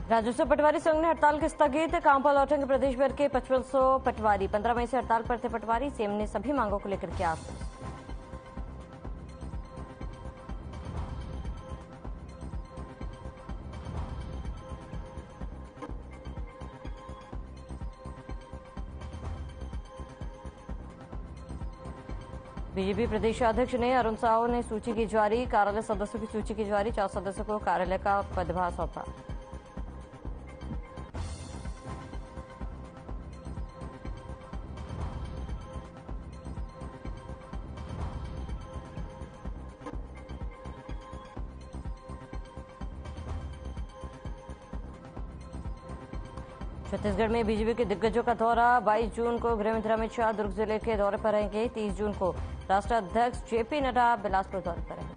राजस्व पटवारी संघ ने हड़ताल की स्थगित, काम पर लौटेंगे प्रदेश भर के 5500 पटवारी। 15 मई से हड़ताल पर थे पटवारी। सीएम ने सभी मांगों को लेकर किया आश्वस्त। बीजेपी प्रदेश अध्यक्ष ने अरुण साव ने सूची की जारी, कार्यालय सदस्यों की सूची की जारी। 4 सदस्यों को कार्यालय का पदभार सौंपा। छत्तीसगढ़ में बीजेपी के दिग्गजों का दौरा। 22 जून को गृह मंत्री अमित शाह दुर्ग जिले के दौरे पर रहेंगे। 30 जून को राष्ट्रीय अध्यक्ष जेपी नड्डा बिलासपुर दौरे पर रहेंगे।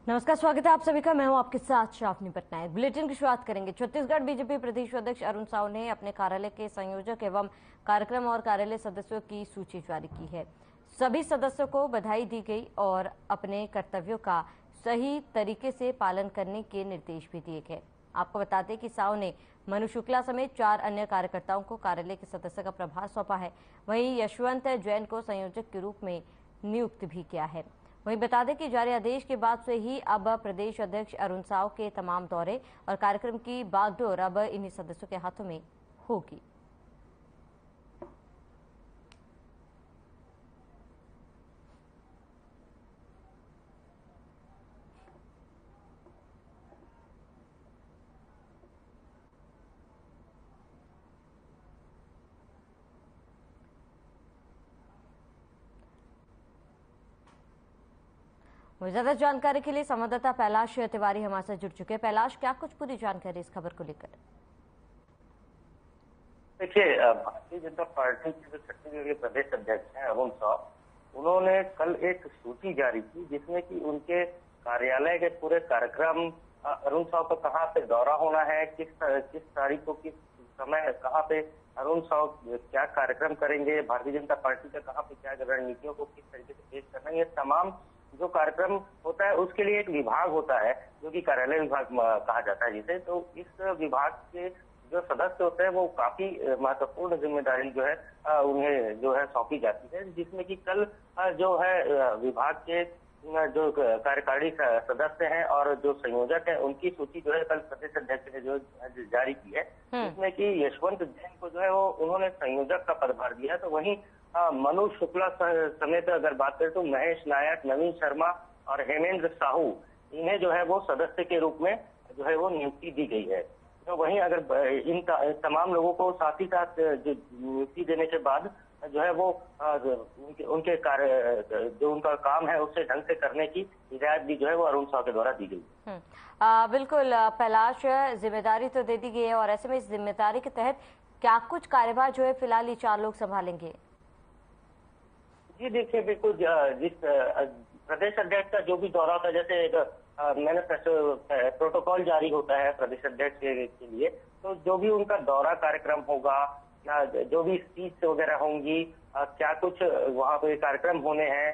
नमस्कार, स्वागत है आप सभी का। मैं हूं आपके साथ शाफनी पटनायक। बुलेटिन की शुरुआत करेंगे। छत्तीसगढ़ बीजेपी प्रदेश अध्यक्ष अरुण साव ने अपने कार्यालय के संयोजक एवं कार्यक्रम और कार्यालय सदस्यों की सूची जारी की है। सभी सदस्यों को बधाई दी गई और अपने कर्तव्यों का सही तरीके से पालन करने के निर्देश भी दिए गए। आपको बता दें कि साव ने मनु शुक्ला समेत 4 अन्य कार्यकर्ताओं को कार्यालय के सदस्य का प्रभार सौंपा है। वहीं यशवंत जैन को संयोजक के रूप में नियुक्त भी किया है। वहीं बता दें कि जारी आदेश के बाद से ही अब प्रदेश अध्यक्ष अरुण साव के तमाम दौरे और कार्यक्रम की बागडोर अब इन्हीं सदस्यों के हाथों में होगी। ज्यादा जानकारी के लिए संवाददाता कैलाश तिवारी हमारे साथ जुड़ चुके हैं। कैलाश, क्या कुछ पूरी जानकारी इस खबर को लेकर? देखिए, भारतीय जनता पार्टी के जो छत्तीसगढ़ के प्रदेश अध्यक्ष हैं अरुण साव, उन्होंने कल एक सूची जारी की जिसमें कि उनके कार्यालय के पूरे कार्यक्रम, अरुण साव का कहाँ पे दौरा होना है, किस तारीख को किस समय कहाँ पे अरुण साव क्या कार्यक्रम करेंगे, भारतीय जनता पार्टी का कहाँ पे क्या रणनीतियों को किस तरीके से पेश करना है, ये तमाम जो कार्यक्रम होता है उसके लिए एक विभाग होता है जो कि कार्यालय विभाग कहा जाता है जिसे। तो इस विभाग के जो सदस्य होते हैं वो काफी महत्वपूर्ण जिम्मेदारी जो है उन्हें जो है सौंपी जाती है, जिसमें कि कल जो है विभाग के जो कार्यकारी सदस्य हैं और जो संयोजक हैं उनकी सूची जो है कल प्रदेश अध्यक्ष ने जो जारी की है, जिसमें कि यशवंत जैन को जो है वो उन्होंने संयोजक का पदभार दिया। तो वहीं मनु शुक्ला समेत अगर बात करें तो महेश नायक, नवीन शर्मा और हेमेंद्र साहू, इन्हें जो है वो सदस्य के रूप में जो है वो नियुक्ति दी गई है। तो वहीं अगर इन तमाम लोगों को साथ ही साथ जो नियुक्ति देने के बाद जो है वो उनके कार्य जो उनका काम है उससे ढंग से करने की हिदायत भी जो है वो अरुण साव के द्वारा दी गई। बिल्कुल कैलाश, जिम्मेदारी तो दे दी गई है और ऐसे में इस जिम्मेदारी के तहत क्या कुछ कार्यभार जो है फिलहाल ये 4 लोग संभालेंगे? जी देखिए, बिल्कुल जिस प्रदेश अध्यक्ष का जो भी दौरा होता है, जैसे मैंने प्रोटोकॉल जारी होता है प्रदेश अध्यक्ष के लिए, तो जो भी उनका दौरा कार्यक्रम होगा, जो भी स्पीच वगैरह होंगी, क्या कुछ वहाँ पे कार्यक्रम होने हैं,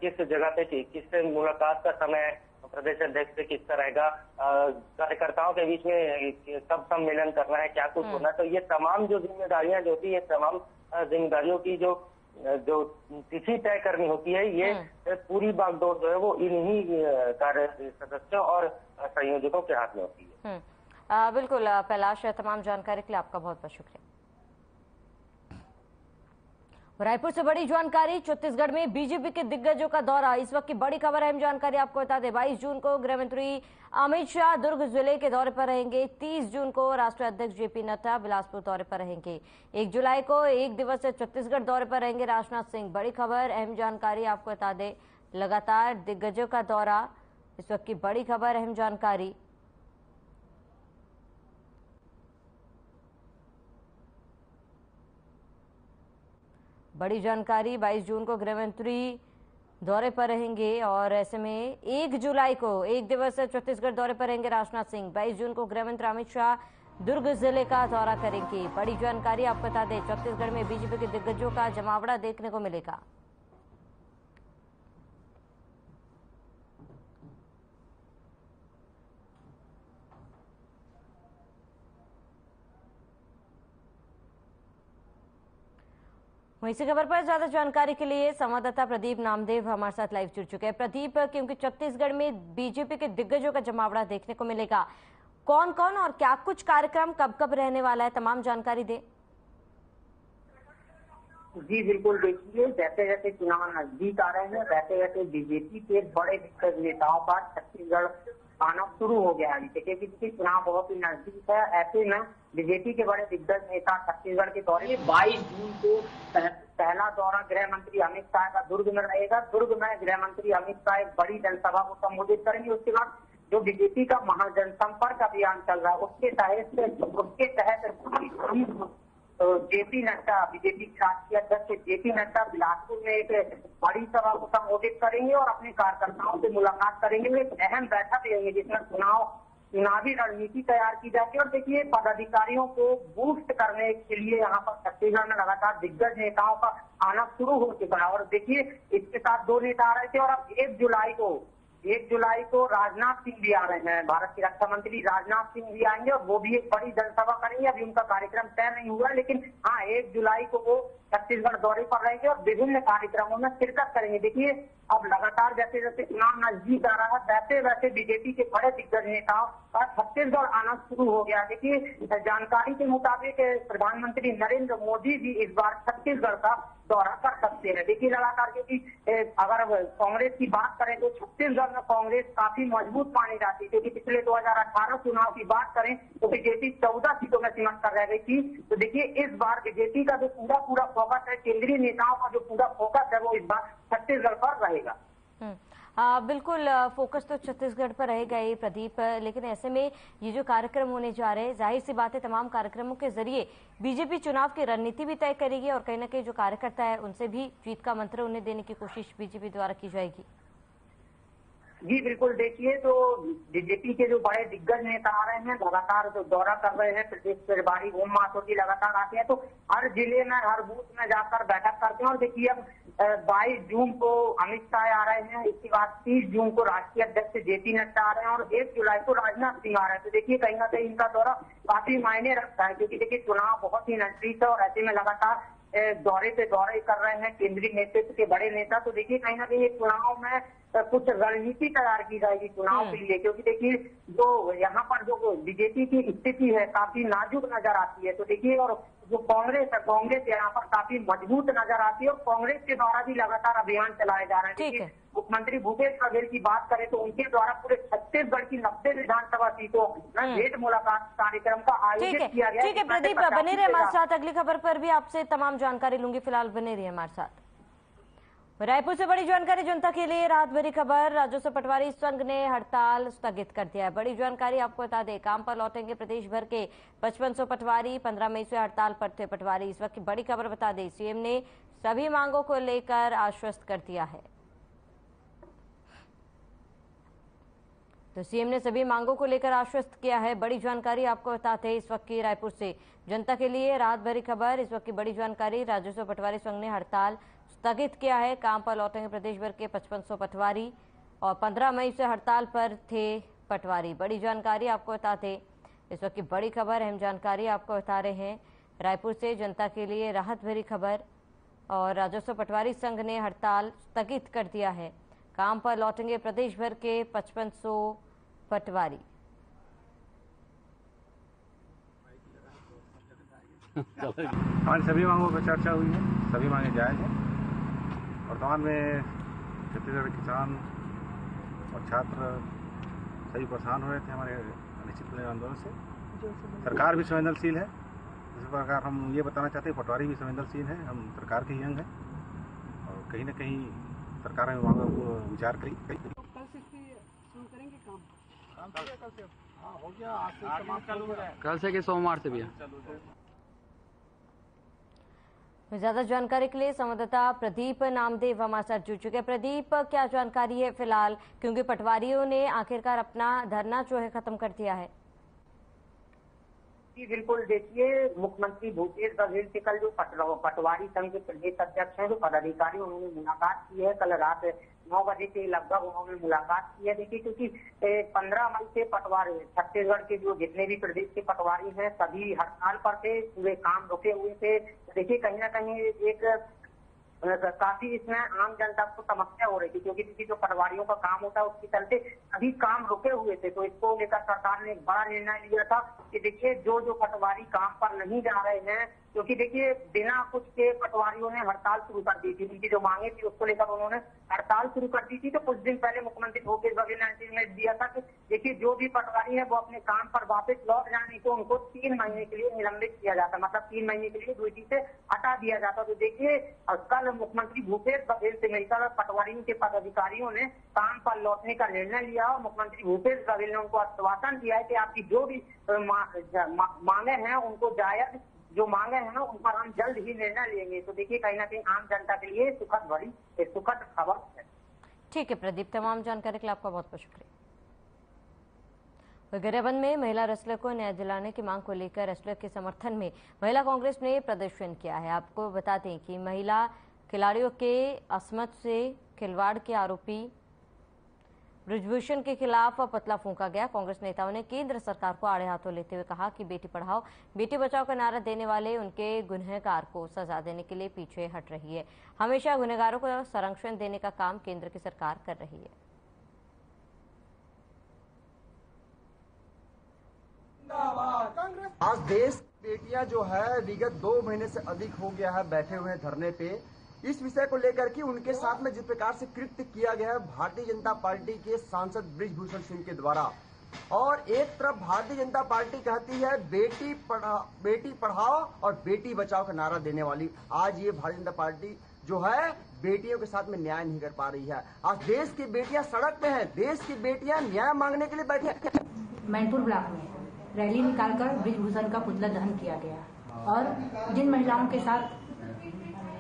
किस जगह पे किससे मुलाकात का समय प्रदेश अध्यक्ष से किसका रहेगा, कार्यकर्ताओं के बीच में कब सम्मेलन करना है, क्या कुछ होना है, तो ये तमाम जो जिम्मेदारियां जो होती है, तमाम जिम्मेदारियों की जो तिथि तय करनी होती है, ये पूरी बागडोर जो है वो इन्हीं कार्य सदस्यों और संयोजकों के हाथ में होती है। बिल्कुल कैलाश, तमाम जानकारी के लिए आपका बहुत बहुत शुक्रिया। रायपुर से बड़ी जानकारी। छत्तीसगढ़ में बीजेपी के दिग्गजों का दौरा। इस वक्त की बड़ी खबर, अहम जानकारी आपको बता दें। 22 जून को गृह मंत्री अमित शाह दुर्ग जिले के दौरे पर रहेंगे। 30 जून को राष्ट्रीय अध्यक्ष जेपी नड्डा बिलासपुर दौरे पर रहेंगे। 1 जुलाई को 1 दिवसीय छत्तीसगढ़ दौरे पर रहेंगे राजनाथ सिंह। बड़ी खबर, अहम जानकारी आपको बता दें। लगातार दिग्गजों का दौरा, इस वक्त की बड़ी खबर, अहम जानकारी। बड़ी जानकारी, 22 जून को गृह मंत्री दौरे पर रहेंगे और ऐसे में 1 जुलाई को एक दिवसीय छत्तीसगढ़ दौरे पर रहेंगे राजनाथ सिंह। 22 जून को गृह मंत्री अमित शाह दुर्ग जिले का दौरा करेंगे। बड़ी जानकारी आपको बता दें, छत्तीसगढ़ में बीजेपी के दिग्गजों का जमावड़ा देखने को मिलेगा। वहीं इसी खबर पर ज्यादा जानकारी के लिए संवाददाता प्रदीप नामदेव हमारे साथ लाइव जुड़ चुके हैं। प्रदीप, क्योंकि छत्तीसगढ़ में बीजेपी के दिग्गजों का जमावड़ा देखने को मिलेगा, कौन कौन और क्या कुछ कार्यक्रम कब कब रहने वाला है, तमाम जानकारी दे। जी बिल्कुल, देखिए जैसे जैसे चुनाव नजदीक आ रहे हैं वैसे वैसे बीजेपी के बड़े दिग्गज नेताओं का छत्तीसगढ़ आना शुरू हो गया है। क्योंकि चुनाव बहुत ही नजदीक है, ऐसे में बीजेपी के बड़े दिग्गज नेता छत्तीसगढ़ के दौरे 22 जून को पहला दौरा गृह मंत्री अमित शाह का दुर्ग में रहेगा। दुर्ग में गृह मंत्री अमित शाह एक बड़ी जनसभा को संबोधित करेंगे। उसके बाद जो बीजेपी का महाजनसंपर्क अभियान चल रहा है उसके तहत जेपी नड्डा, बीजेपी के राष्ट्रीय अध्यक्ष जेपी नड्डा बिलासपुर में एक बड़ी सभा को संबोधित करेंगे और अपने कार्यकर्ताओं से मुलाकात करेंगे। एक अहम बैठक लेंगे जिसमें चुनावी रणनीति तैयार की जाती है। और देखिए, पदाधिकारियों को बूस्ट करने के लिए यहाँ पर छत्तीसगढ़ में लगातार दिग्गज नेताओं का आना शुरू हो चुका है। और देखिए, इसके साथ 2 नेता आ रहे थे और अब 1 जुलाई को राजनाथ सिंह भी आ रहे हैं। भारत के रक्षा मंत्री राजनाथ सिंह भी आएंगे और वो भी एक बड़ी जनसभा करेंगे। अभी उनका कार्यक्रम तय नहीं हुआ, लेकिन हाँ 1 जुलाई को वो छत्तीसगढ़ दौरे पर रहेंगे और विभिन्न कार्यक्रमों में शिरकत करेंगे। देखिए, अब लगातार जैसे जैसे चुनाव नजदीक आ रहा है वैसे वैसे बीजेपी के बड़े दिग्गज नेताओं का छत्तीसगढ़ आना शुरू हो गया। देखिए, जानकारी के मुताबिक प्रधानमंत्री नरेंद्र मोदी भी इस बार छत्तीसगढ़ का दौरा कर सकते हैं। देखिए, लगातार क्योंकि अगर कांग्रेस की बात करें तो छत्तीसगढ़ में कांग्रेस काफी मजबूत मानी जाती है, क्योंकि पिछले 2018 चुनाव की बात करें तो बीजेपी 14 सीटों में सिमट कर रह गई थी। तो देखिए, इस बार बीजेपी का जो पूरा फोकस है, केंद्रीय नेताओं का जो पूरा फोकस है, वो इस बार छत्तीसगढ़ पर रहेगा। बिल्कुल, फोकस तो छत्तीसगढ़ पर रहेगा ही प्रदीप, लेकिन ऐसे में ये जो कार्यक्रम होने जा रहे हैं, जाहिर सी बात है तमाम कार्यक्रमों के जरिए बीजेपी चुनाव की रणनीति भी तय करेगी और कहीं ना कहीं जो कार्यकर्ता है उनसे भी जीत का मंत्र उन्हें देने की कोशिश बीजेपी द्वारा की जाएगी। जी बिल्कुल, देखिए तो बीजेपी के जो बड़े दिग्गज नेता आ रहे हैं, लगातार जो दौरा कर रहे हैं, प्रदेश प्रभारी ओम माथुर जी लगातार आते हैं, तो हर जिले में हर बूथ में जाकर बैठक करते हैं। और देखिए, अब 22 जून को अमित शाह आ रहे हैं, इसके बाद 30 जून को राष्ट्रीय अध्यक्ष जेपी नड्डा आ रहे हैं और 1 जुलाई को राजनाथ सिंह आ रहे हैं। तो देखिए, कहीं ना कहीं इनका दौरा काफी मायने रखता है, क्योंकि देखिए चुनाव बहुत ही नजदीक है और ऐसे में लगातार दौरे पे दौरे कर रहे हैं केंद्रीय नेतृत्व के बड़े नेता। तो देखिए, कहीं ना कहीं चुनाव में कुछ रणनीति तैयार की जाएगी चुनाव के लिए, क्योंकि देखिए जो यहाँ पर जो बीजेपी की स्थिति है काफी नाजुक नजर आती है। तो देखिए, और जो कांग्रेस यहाँ पर काफी मजबूत नजर आती है और कांग्रेस के द्वारा भी लगातार अभियान चलाए जा रहे हैं। देखिए, मुख्यमंत्री भूपेश बघेल की बात करें तो उनके द्वारा पूरे छत्तीसगढ़ की 90 विधानसभा सीटों में भेंट मुलाकात कार्यक्रम का आयोजन किया गया। ठीक है प्रदीप, बने रहे हमारे साथ, अगली खबर पर भी आपसे तमाम जानकारी लूंगी, फिलहाल बने रहिए हमारे साथ। रायपुर से बड़ी जानकारी जनता के लिए, राहत भरी खबर, राजस्व पटवारी संघ ने हड़ताल स्थगित कर दिया है। बड़ी जानकारी आपको बता दें, काम पर लौटेंगे प्रदेश भर के 5500 पटवारी, 15 मई से हड़ताल पर थे पटवारी। इस वक्त की बड़ी खबर बता दें, सीएम ने सभी मांगों को लेकर आश्वस्त कर दिया है। तो सीएम ने सभी मांगों को लेकर आश्वस्त किया है। बड़ी जानकारी आपको बताते हैं इस वक्त की रायपुर से जनता के लिए राहत भरी खबर, इस वक्त की बड़ी जानकारी, राजस्व पटवारी संघ ने हड़ताल स्थगित किया है। काम पर लौटेंगे प्रदेश भर के 5500 पटवारी और 15 मई से हड़ताल पर थे पटवारी। बड़ी जानकारी आपको बताते इस वक्त की बड़ी खबर, अहम जानकारी आपको बता रहे हैं रायपुर से जनता के लिए राहत भरी खबर। और राजस्व पटवारी संघ ने हड़ताल स्थगित कर दिया है। काम पर लौटेंगे प्रदेश भर के 5500 पटवारी। हमारी सभी मांगों पर चर्चा हुई है, सभी मांगे जायज हैं। वर्तमान में छत्तीसगढ़ किसान और छात्र सभी परेशान हो रहे थे हमारे अनिश्चित आंदोलन से। सरकार भी संवेदनशील है, इस प्रकार हम ये बताना चाहते हैं पटवारी भी संवेदनशील है। हम सरकार के ही अंग हैं और कहीं ना कहीं सरकार में मांगों को विचार करें। कल से शुरू करेंगे काम कल से हो गया, आज से कल से कि सोमवार से भी है। ज्यादा जानकारी के लिए संवाददाता प्रदीप नामदेव हमारे साथ जुड़ चुके हैं। प्रदीप, क्या जानकारी है फिलहाल, क्योंकि पटवारियों ने आखिरकार अपना धरना जो है खत्म कर दिया है? जी बिल्कुल, देखिए मुख्यमंत्री भूपेश बघेल से कल जो पटवारी संघ के प्रदेश अध्यक्ष हैं, जो पदाधिकारी, उन्होंने मुलाकात की है। कल रात 9 बजे के लगभग उन्होंने मुलाकात की है। देखिए क्योंकि 15 मई से पटवारी छत्तीसगढ़ के जो जितने भी प्रदेश के पटवारी हैं सभी हड़ताल पर थे, पूरे काम रुके हुए थे। देखिए कहीं ना कहीं एक काफी इसमें आम जनता को समस्या हो रही थी, क्योंकि देखिए जो पटवारियों का काम होता है उसके चलते सभी काम रुके हुए थे। तो इसको लेकर सरकार ने एक बड़ा निर्णय लिया था कि देखिए जो जो पटवारी काम पर नहीं जा रहे हैं, क्योंकि देखिए बिना कुछ के पटवारियों ने हड़ताल शुरू कर दी थी। उनकी जो मांगे थी उसको लेकर उन्होंने हड़ताल शुरू कर दी थी। तो कुछ दिन पहले मुख्यमंत्री भूपेश बघेल ने निर्णय दिया था कि देखिए जो भी पटवारी है वो अपने काम पर वापस लौट जाने को उनको 3 महीने के लिए निलंबित किया जाता, मतलब 3 महीने के लिए ड्यूटी से हटा दिया जाता। तो देखिए कल मुख्यमंत्री भूपेश बघेल से मिलकर पटवारियों के पदाधिकारियों ने काम पर लौटने का निर्णय लिया और मुख्यमंत्री भूपेश बघेल ने उनको आश्वासन दिया है कि आपकी जो भी मांगे हैं उनको जायज जो मांगे हैं उन पर हम जल्द ही निर्णय लेंगे। तो देखिए कहीं ना कहीं आम जनता के लिए सुखद खबर है। ठीक है प्रदीप, तमाम जानकारी के लिए आपका बहुत बहुत शुक्रिया। गरियाबंद में महिला रेसलर को न्याय दिलाने की मांग को लेकर रेसलर के समर्थन में महिला कांग्रेस ने प्रदर्शन किया है। आपको बता दें कि महिला खिलाड़ियों के असमत से खिलवाड़ के आरोपी ब्रिजभूषण के खिलाफ पतला फूंका गया। कांग्रेस नेताओं ने केंद्र सरकार को आड़े हाथों लेते हुए कहा कि बेटी पढ़ाओ बेटी बचाओ का नारा देने वाले उनके गुनहगार को सजा देने के लिए पीछे हट रही है। हमेशा गुनहगारों को संरक्षण देने का काम केंद्र की सरकार कर रही है। आज देश बेटियां जो है विगत 2 महीने से अधिक हो गया है बैठे हुए हैं धरने पे, इस विषय को लेकर के उनके साथ में जिस प्रकार से कृत्य किया गया है भारतीय जनता पार्टी के सांसद ब्रिजभूषण सिंह के द्वारा। और एक तरफ भारतीय जनता पार्टी कहती है बेटी पढ़ाओ और बेटी बचाओ का नारा देने वाली, आज ये भारतीय जनता पार्टी जो है बेटियों के साथ में न्याय नहीं कर पा रही है। आज देश की बेटियां सड़क पे हैं, देश की बेटियां न्याय मांगने के लिए बैठी हैं। मैनपुर ब्लॉक में रैली निकालकर ब्रिजभूषण का पुतला दहन किया गया और जिन महिलाओं के साथ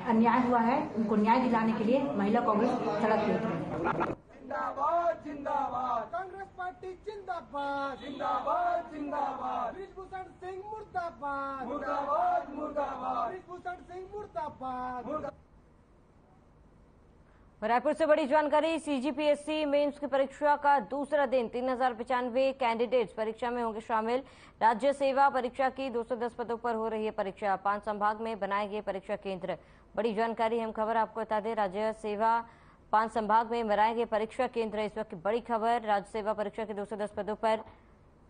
अन्याय हुआ है उनको न्याय दिलाने के लिए महिला कांग्रेस सड़क पे उतरी है। जिंदाबाद जिंदाबाद कांग्रेस पार्टी जिंदाबाद जिंदाबाद जिंदाबाद ब्रिजभूषण सिंह मुर्दाबाद मुर्दाबाद मुर्दाबाद ब्रिजभूषण सिंह मुर्दाबाद। रायपुर से बड़ी जानकारी, सीजीपीएससी मेंस की परीक्षा का दूसरा दिन 3095 कैंडिडेट्स परीक्षा में होंगे शामिल। राज्य सेवा परीक्षा की 210 पदों पर हो रही है परीक्षा। 5 संभाग में बनाए गए परीक्षा केंद्र। बड़ी जानकारी, हम खबर आपको बता दें, राज्य सेवा 5 संभाग में बनाए गए परीक्षा केंद्र। इस वक्त की बड़ी खबर, राज्य सेवा परीक्षा के 210 पदों पर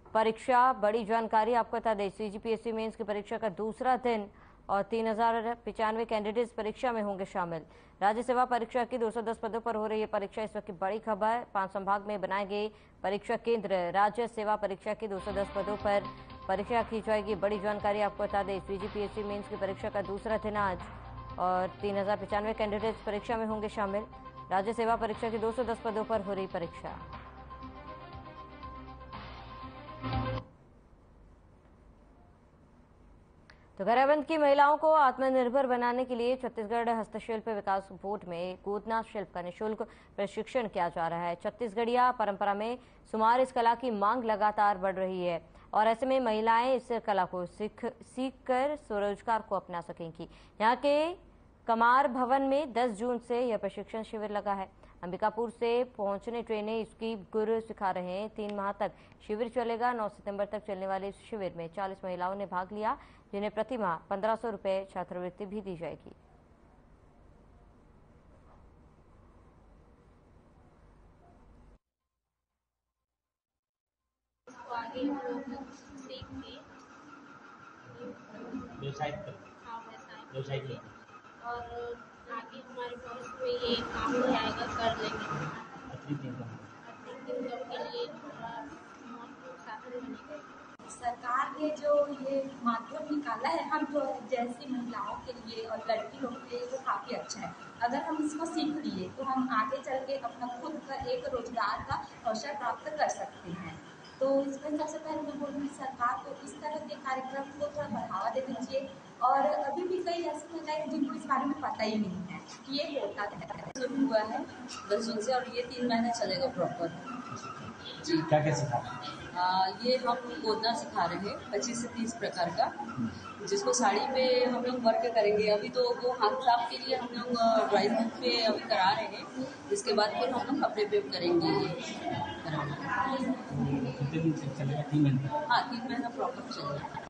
परीक्षा। बड़ी जानकारी आपको बता दें, सीजीपीएससी मेंस की परीक्षा का दूसरा दिन और 3095 कैंडिडेट्स परीक्षा में होंगे शामिल। राज्य सेवा परीक्षा की 210 पदों पर हो रही है परीक्षा। इस वक्त की बड़ी खबर, 5 संभाग में बनाए गए परीक्षा केंद्र। राज्य सेवा परीक्षा की 210 पदों पर परीक्षा की जाएगी। बड़ी जानकारी आपको बता दें, सीजीपीएससी मेंस की परीक्षा का दूसरा दिन आज और 3095 कैंडिडेट्स परीक्षा में होंगे शामिल। राज्य सेवा परीक्षा की 210 पदों पर हो रही परीक्षा। तो गरियाबंद की महिलाओं को आत्मनिर्भर बनाने के लिए छत्तीसगढ़ हस्तशिल्प विकास बोर्ड में गोदना शिल्प का निःशुल्क प्रशिक्षण किया जा रहा है। छत्तीसगढ़िया परंपरा में सुमार इस कला की मांग लगातार बढ़ रही है और ऐसे में महिलाएं इस कला को सीख कर स्वरोजगार को अपना सकेंगी। यहाँ के कमार भवन में 10 जून से यह प्रशिक्षण शिविर लगा है। अंबिकापुर से पहुंचने ट्रेनें इसकी गुर सिखा रहे हैं। 3 माह तक शिविर चलेगा। 9 सितंबर तक चलने वाले इस शिविर में 40 महिलाओं ने भाग लिया, जिन्हें प्रति माह 1500 रुपए छात्रवृत्ति भी दी जाएगी। आगे हम लोग सीख के व्यवसाय और आगे हमारे भविष्य में ये काम हो जाएगा, कर लेंगे। आर्थिक इनकम के लिए थोड़ा साधन बनेगा। सरकार ने जो ये माध्यम निकाला है हम जो जैसी महिलाओं के लिए और लड़की लोगों के लिए वो काफ़ी अच्छा है। अगर हम इसको सीख लिए तो हम आगे चल के अपना खुद का एक रोजगार का अवसर प्राप्त कर सकते हैं। तो इसमें सबसे पहले मैं बोलूँगी सरकार को इस तरह के कार्यक्रम को थोड़ा बढ़ावा देना चाहिए और अभी भी कई ऐसे महिलाएं हैं जिनको इस बारे में पता ही नहीं है कि ये होता है। शुरू हुआ है 10 जून से और ये 3 महीने चलेगा प्रॉपर। जी क्या क्या सिखा? ये हम गोदना सिखा रहे हैं 25 से 30 प्रकार का, जिसको साड़ी पे हम लोग वर्क करेंगे। अभी तो वो हाथ साफ के लिए हम लोग ड्राई रूम पे अभी करा रहे हैं, जिसके बाद फिर हम लोग कपड़े पे करेंगे। कितने दिन से चलेगा? 3 महीने? हाँ, 3 महीना प्रॉपर चलेगा।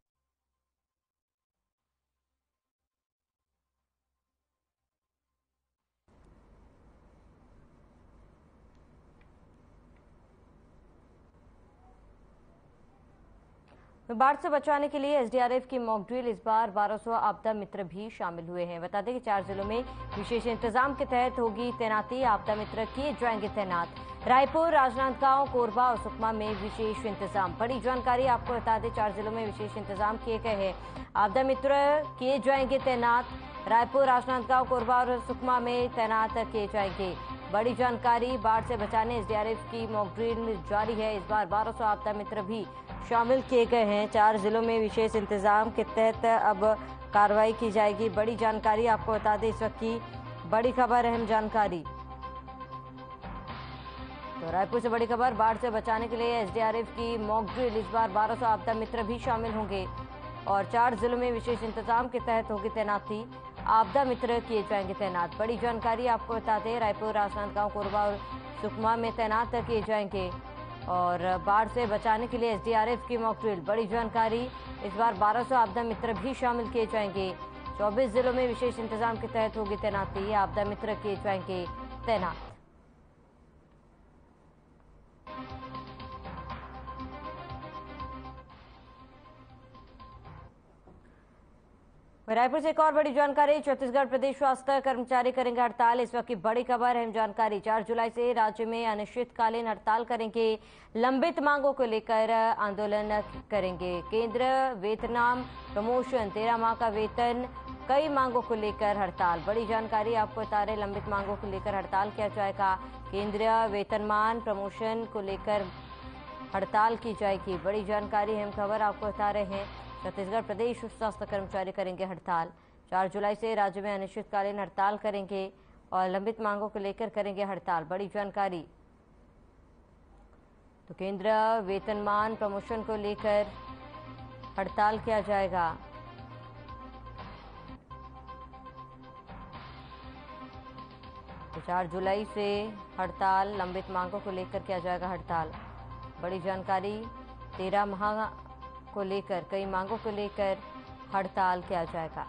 बाढ़ से बचाने के लिए एसडीआरएफ की मॉक ड्रिल, इस बार 1200 आपदा मित्र भी शामिल हुए हैं। बता दें कि 4 जिलों में विशेष इंतजाम के तहत होगी तैनाती। आपदा मित्र किए जाएंगे तैनात। रायपुर, राजनांदगांव, कोरबा और सुकमा में विशेष इंतजाम। बड़ी जानकारी आपको बता दें, 4 जिलों में विशेष इंतजाम किए गए हैं। आपदा मित्र किए जाएंगे तैनात। रायपुर, राजनांदगांव, कोरबा और सुकमा में तैनात किए जाएंगे। बड़ी जानकारी, बाढ़ से बचाने एसडीआरएफ की मॉक ड्रिल जारी है। इस बार 1200 आपदा मित्र भी शामिल किए गए हैं। 4 जिलों में विशेष इंतजाम के तहत अब कार्रवाई की जाएगी। बड़ी जानकारी आपको बता दें, इस वक्त की बड़ी खबर, अहम जानकारी। तो रायपुर से बड़ी खबर, बाढ़ से बचाने के लिए एसडीआरएफ की मॉक ड्रिल, इस बार 1200 आपदा मित्र भी शामिल होंगे और 4 जिलों में विशेष इंतजाम के तहत होगी तैनाती। आपदा मित्र किए जाएंगे तैनात। बड़ी जानकारी आपको बता दें, रायपुर, राजनांदगांव, कोरबा और सुकमा में तैनात किए जाएंगे और बाढ़ से बचाने के लिए एसडीआरएफ की मॉक ड्रिल। बड़ी जानकारी, इस बार 1200 आपदा मित्र भी शामिल किए जाएंगे। 24 जिलों में विशेष इंतजाम के तहत होगी तैनाती। आपदा मित्र किए जाएंगे तैनात। रायपुर से एक और बड़ी जानकारी, छत्तीसगढ़ प्रदेश स्वास्थ्य कर्मचारी करेंगे हड़ताल। इस वक्त की बड़ी खबर, अहम जानकारी। 4 जुलाई से राज्य में अनिश्चितकालीन हड़ताल करेंगे। लंबित मांगों को लेकर आंदोलन करेंगे। केंद्र वेतनमान प्रमोशन, 13 माह का वेतन, कई मांगों को लेकर हड़ताल। बड़ी जानकारी आपको बता रहे, लंबित मांगों को लेकर हड़ताल किया जाएगा। केंद्रीय वेतनमान प्रमोशन को लेकर हड़ताल की जाएगी। बड़ी जानकारी, अहम खबर आपको बता रहे हैं। छत्तीसगढ़ प्रदेश स्वास्थ्य कर्मचारी करेंगे हड़ताल। 4 जुलाई से राज्य में अनिश्चितकालीन हड़ताल करेंगे और लंबित मांगों को लेकर करेंगे हड़ताल। बड़ी जानकारी, तो केंद्र वेतनमान प्रमोशन को लेकर हड़ताल किया जाएगा। तो 4 जुलाई से हड़ताल, लंबित मांगों को लेकर किया जाएगा हड़ताल। बड़ी जानकारी, 13 माह को लेकर, कई मांगों को लेकर हड़ताल किया जाएगा।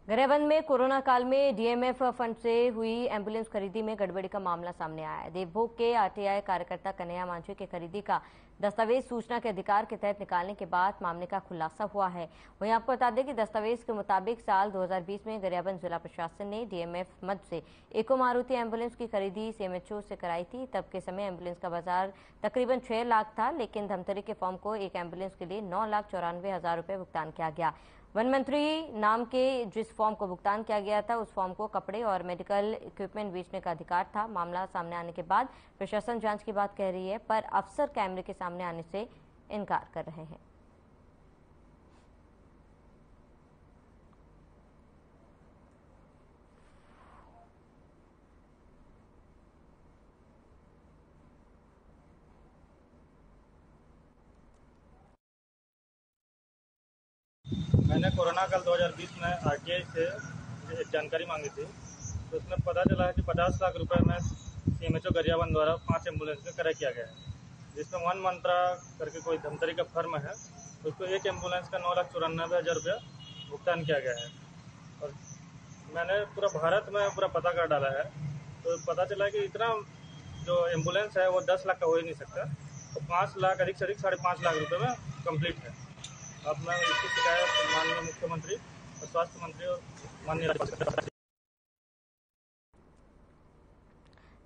गरियाबंद में कोरोना काल में डीएमएफ फंड से हुई एम्बुलेंस खरीदी में गड़बड़ी का मामला सामने आया है। देवभोग के आरटीआई कार्यकर्ता कन्हैया मांझी के खरीदी का दस्तावेज सूचना के अधिकार के तहत निकालने के बाद मामले का खुलासा हुआ है। वहीं आपको बता दें कि दस्तावेज के मुताबिक साल 2020 में गरियाबंद जिला प्रशासन ने डीएमएफ मद से इको मारुति एम्बुलेंस की खरीदी सीएमएचओ से कराई थी। तब के समय एम्बुलेंस का बाजार तकरीबन 6 लाख था, लेकिन धमतरी के फॉर्म को एक एम्बुलेंस के लिए 9,94,000 रुपये भुगतान किया गया। वन मंत्री नाम के जिस फॉर्म को भुगतान किया गया था, उस फॉर्म को कपड़े और मेडिकल इक्विपमेंट बेचने का अधिकार था। मामला सामने आने के बाद प्रशासन जांच की बात कह रही है, पर अफसर कैमरे के सामने आने से इनकार कर रहे हैं। मैंने कोरोना काल 2020 में आरटीआई से एक जानकारी मांगी थी, तो उसमें पता चला है कि 50 लाख रुपए में सीएमएचओ गरियाबंद द्वारा 5 एम्बुलेंस का क्रय किया गया है, जिसमें वन मंत्रा करके कोई धमतरी का फर्म है, उसको एक एम्बुलेंस का 9,94,000 रुपया भुगतान किया गया है। और मैंने पूरा भारत में पूरा पता कर डाला है, तो पता चला कि इतना जो एम्बुलेंस है वो 10 लाख का हो ही नहीं सकता, तो 5 लाख, अधिक से अधिक 5.5 लाख रुपये में कंप्लीट है। अब मैं इसकी शिकायत माननीय मुख्यमंत्री और स्वास्थ्य मंत्री और माननीय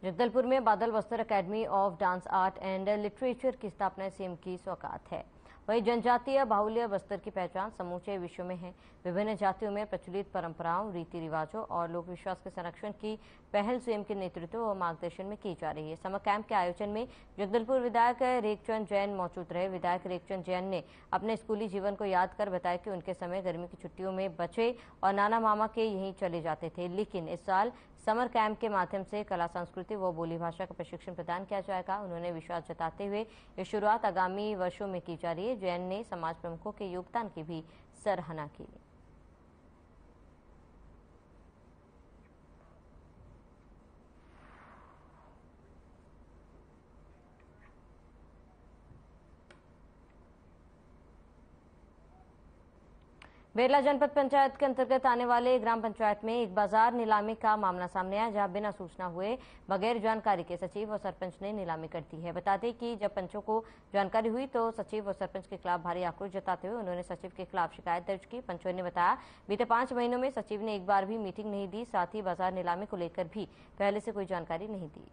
जगदलपुर में बादल Bastar academy of dance art and literature की स्थापना सीएम की सौगात है। वहीं जनजातीय बाहुल्य बस्तर की पहचान समूचे विश्व में है। विभिन्न जातियों में प्रचलित परंपराओं, रीति रिवाजों और लोक विश्वास के संरक्षण की पहल सीएम के नेतृत्व और मार्गदर्शन में की जा रही है। समर कैंप के आयोजन में जगदलपुर विधायक रेखचंद जैन मौजूद रहे। विधायक रेखचंद जैन ने अपने स्कूली जीवन को याद कर बताया कि उनके समय गर्मी की छुट्टियों में बच्चे और नाना मामा के यहीं चले जाते थे, लेकिन इस साल समर कैंप के माध्यम से कला, संस्कृति व बोली भाषा का प्रशिक्षण प्रदान किया जाएगा। उन्होंने विश्वास जताते हुए ये शुरुआत आगामी वर्षों में की जा रही है। जैन ने समाज प्रमुखों के योगदान की भी सराहना की। बेरला जनपद पंचायत के अंतर्गत आने वाले ग्राम पंचायत में एक बाजार नीलामी का मामला सामने आया, जहां बिना सूचना हुए बगैर जानकारी के सचिव और सरपंच ने नीलामी कर दी है। बता दें कि जब पंचों को जानकारी हुई तो सचिव और सरपंच के खिलाफ भारी आक्रोश जताते हुए उन्होंने सचिव के खिलाफ शिकायत दर्ज की। पंचों ने बताया बीते 5 महीनों में सचिव ने एक बार भी मीटिंग नहीं दी, साथ ही बाजार नीलामी को लेकर भी पहले से कोई जानकारी नहीं दी।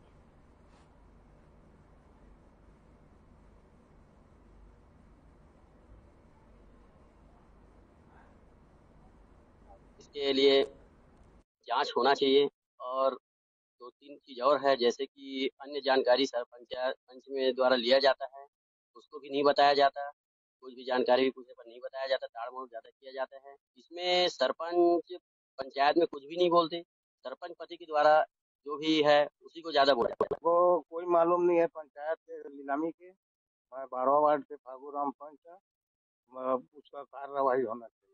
इसके लिए जांच होना चाहिए और 2-3 चीज और है, जैसे कि अन्य जानकारी पंच में द्वारा लिया जाता है, उसको भी नहीं बताया जाता। कुछ भी जानकारी भी पूछने पर नहीं बताया जाता, ताड़-मोड़ ज्यादा किया जाता है। इसमें सरपंच पंचायत में कुछ भी नहीं बोलते, सरपंच पति के द्वारा जो भी है उसी को ज्यादा बोला जाता है। वो कोई मालूम नहीं है पंचायत के नीलामी के। मैं 12वां वार्ड से फागू राम पंच, उसका कार्रवाई होना चाहिए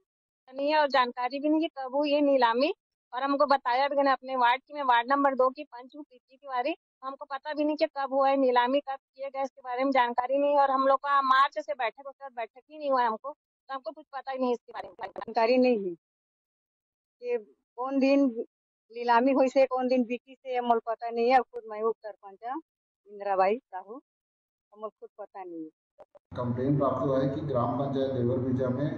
नहीं है और जानकारी भी नहीं कि कब हुई है नीलामी, और हमको बताया भी नहीं। अपने वार्ड की, मैं वार्ड नंबर 2 की पंच हूँ, पीछी तिवारी। हमको पता भी नहीं कि कब हुआ है नीलामी, कब किए गए, इसके बारे में जानकारी नहीं। और हम लोग का मार्च से बैठक उसके बाद बैठक ही नहीं हुआ है हमको, तो हमको कुछ पता ही नहीं इसके बारे में। जानकारी नहीं है कि कौन दिन नीलामी हुई से, कौन दिन बिकी से, हमको पता नहीं है। खुद मैं उप सरपंच इंदिराबाई साहू, हमको खुद पता नहीं है। कंप्लेन प्राप्त हुआ है कि ग्राम पंचायत देवर बीजा में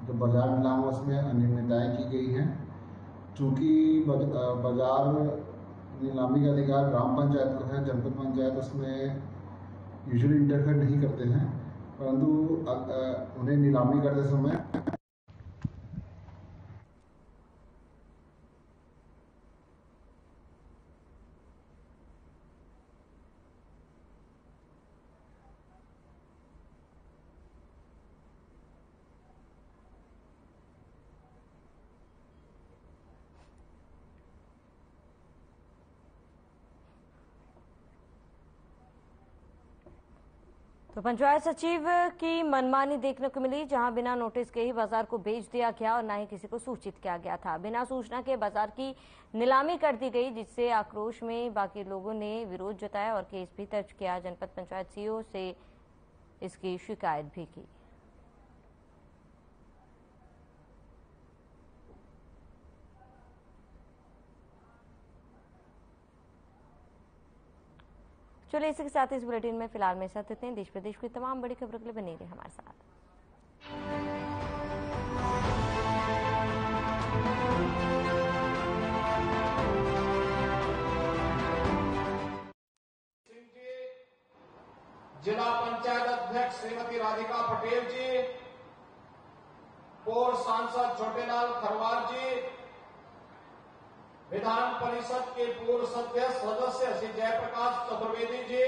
जो बाजार नीलाम है उसमें अनियमितताएं की गई हैं। चूँकि बाजार नीलामी का अधिकार ग्राम पंचायत को है, जनपद पंचायत उसमें यूजुअली इंटरफेयर नहीं करते हैं, परंतु उन्हें नीलामी करते समय तो पंचायत सचिव की मनमानी देखने को मिली, जहां बिना नोटिस के ही बाजार को बेच दिया गया और न ही किसी को सूचित किया गया था। बिना सूचना के बाजार की नीलामी कर दी गई, जिससे आक्रोश में बाकी लोगों ने विरोध जताया और केस भी दर्ज किया। जनपद पंचायत सीईओ से इसकी शिकायत भी की। चलिए इसी के साथ इस बुलेटिन में फिलहाल में साथ देते हैं। देश प्रदेश की तमाम बड़ी खबरों के लिए बने रहिए हमारे साथ। जिला पंचायत अध्यक्ष श्रीमती राधिका पटेल जी, पूर्व सांसद छोटेलाल खरवार जी, विधान परिषद के पूर्व सदस्य श्री जयप्रकाश चतुर्वेदी जी,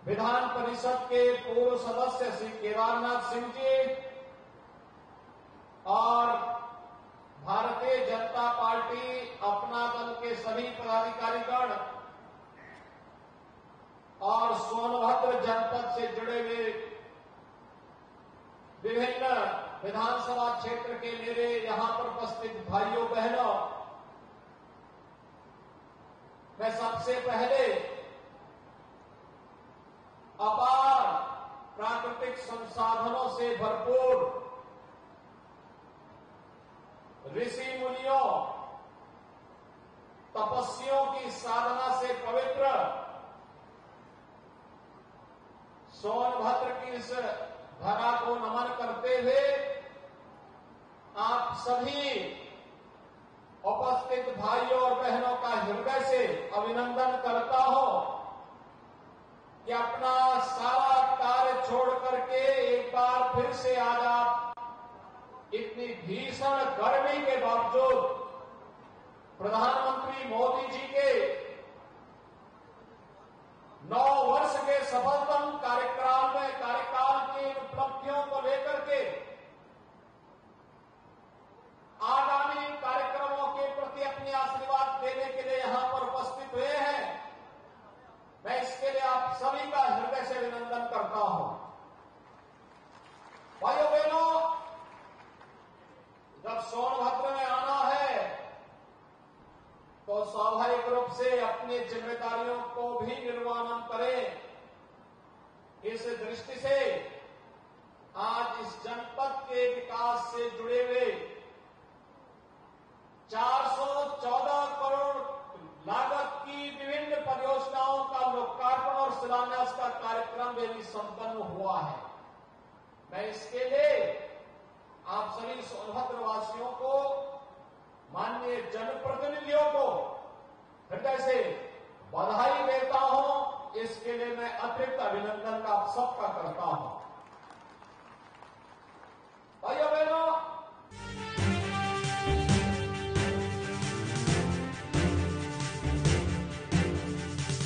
विधान परिषद के पूर्व सदस्य श्री केदारनाथ सिंह जी और भारतीय जनता पार्टी अपना दल के सभी पदाधिकारीगण और सोनभद्र जनपद से जुड़े हुए विभिन्न विधानसभा क्षेत्र के मेरे यहां पर उपस्थित भाइयों बहनों, मैं सबसे पहले अपार प्राकृतिक संसाधनों से भरपूर ऋषि मुनियों, तपस्वियों की साधना से पवित्र सोनभद्र की इस धरा को नमन करते हुए आप सभी उपस्थित भाइयों और बहनों का हृदय से अभिनंदन करता हूं कि अपना सारा कार्य छोड़ करके एक बार फिर से आज आप इतनी भीषण गर्मी के बावजूद प्रधानमंत्री मोदी जी के 9 वर्ष के सफलतम कार्यकाल की उपलब्धियों को लेकर के आगामी कार्यक्रमों के प्रति अपने आशीर्वाद देने के लिए यहां पर उपस्थित हुए हैं। मैं इसके लिए आप सभी का हृदय से अभिनंदन करता हूं। भाइयों बहनों, जब सोनभद्र में आना है तो स्वाभाविक रूप से अपनी जिम्मेदारियों को भी निर्वहन करें। इस दृष्टि से आज इस जनपद के विकास से जुड़े हुए 414 करोड़ लागत की विभिन्न परियोजनाओं का लोकार्पण और शिलान्यास का कार्यक्रम भी संपन्न हुआ है। मैं इसके लिए आप सभी सोनभद्र वासियों को, माननीय जनप्रतिनिधियों को हृदय से बधाई देता हूं। इसके लिए मैं अतिरिक्त अभिनंदन आप सबका करता हूं।